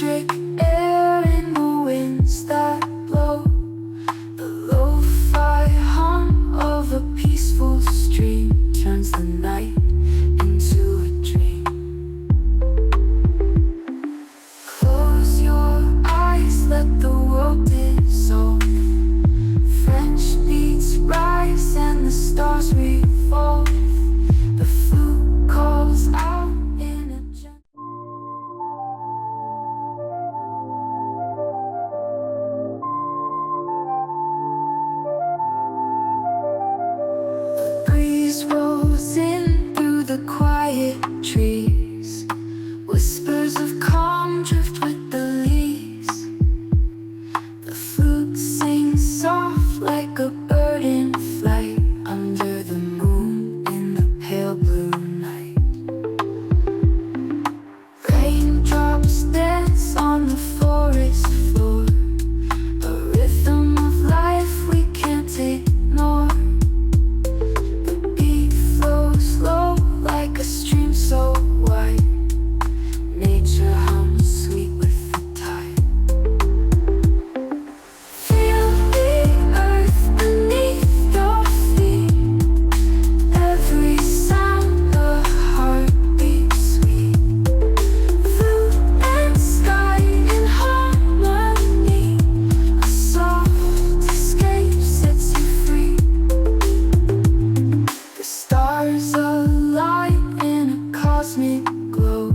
electric air in the winds that blow. The lo-fi hum of a peaceful stream turns the night into a dream. Close your eyes, let the world dissolve. French beats rise and the stars revolve. The flute calls out in a gentle. The breeze rolls in through the quiet trees. Whispers of calm drift with the leaves. The flute sings soft like a bird in flight under the moon in the pale blue night. Raindrops dance on the forest floor, a rhythm of life we can't ignore. The beat flows slow like a stream so wide. Nature hums sweet with the tide. Feel the earth beneath your feet. Every sound a heartbeat sweet. Flute and sky in harmony. A soft escape sets you free. The stars align in a cosmic glow.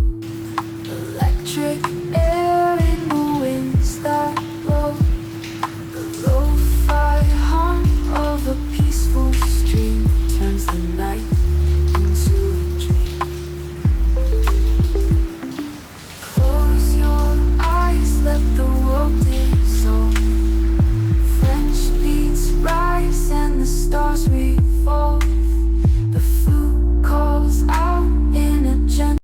Electric air in the winds that blow. The lo-fi hum of a peaceful stream turns the night into a dream. Close your eyes, let the world dissolve. French beats rise and the stars revolve. The flute calls out in a gentle.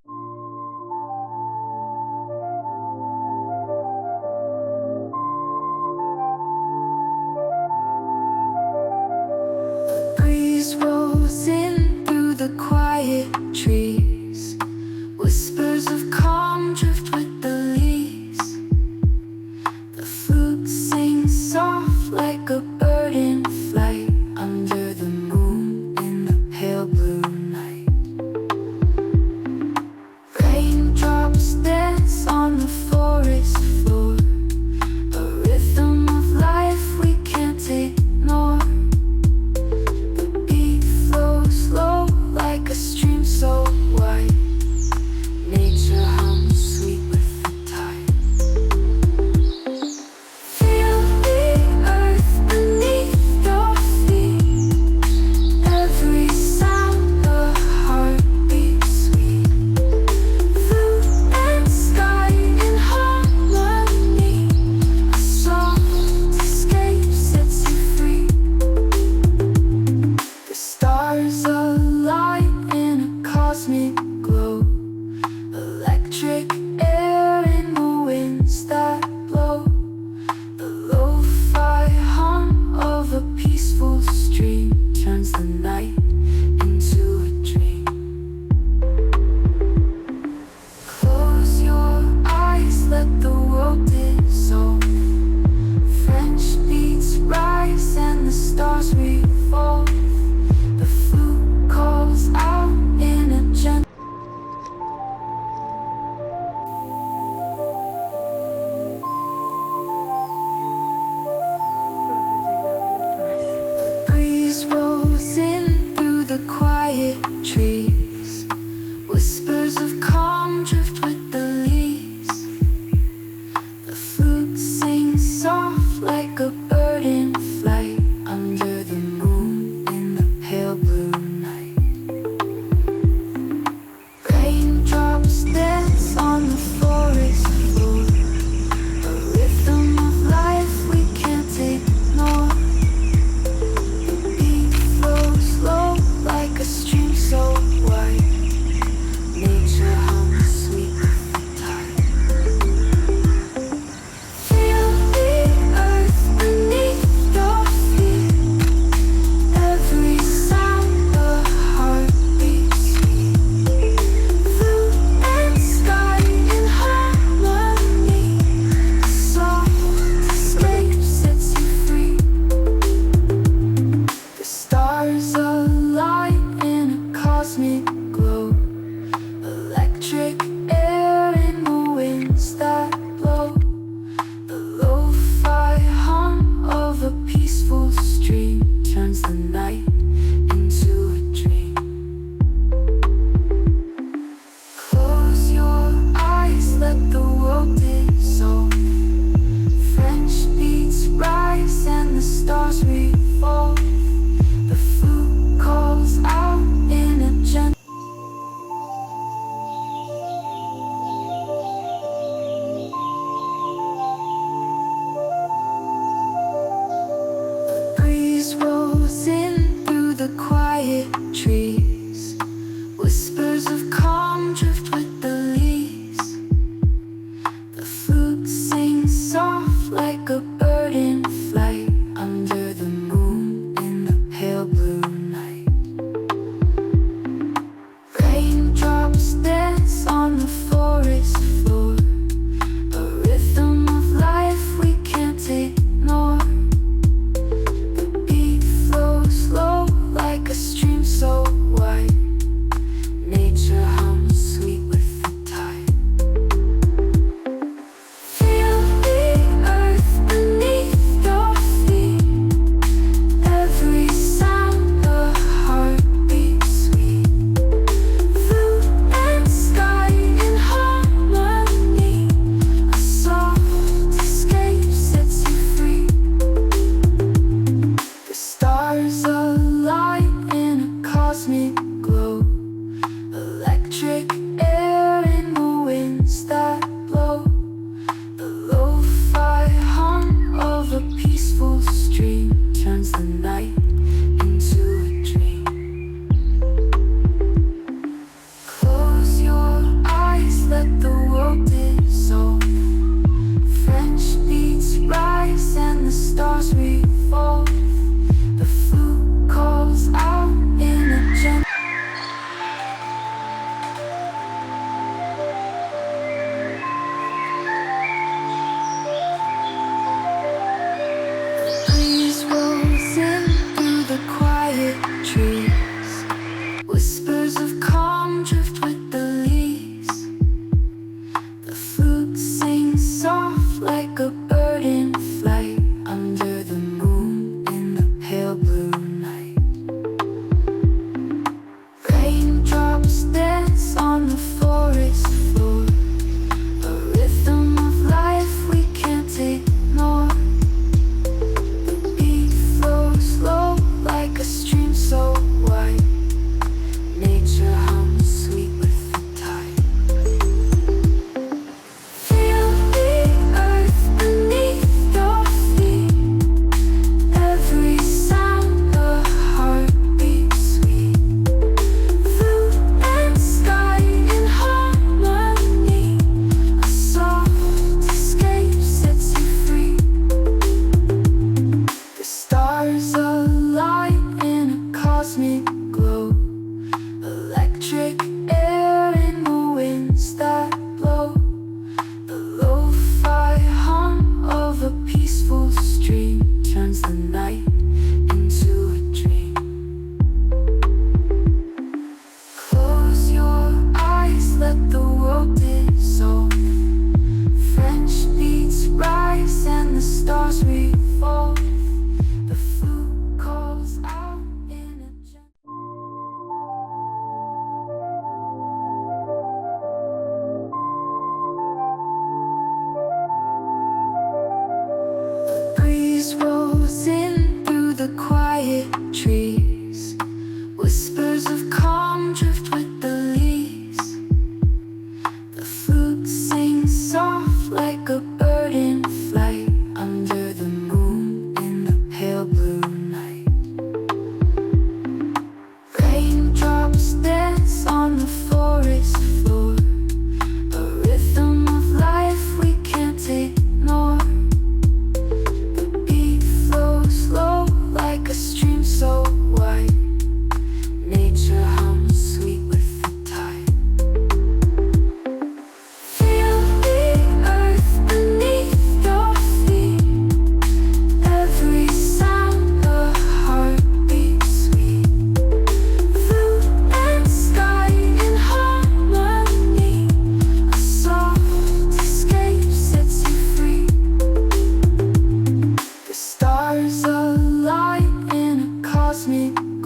cosmic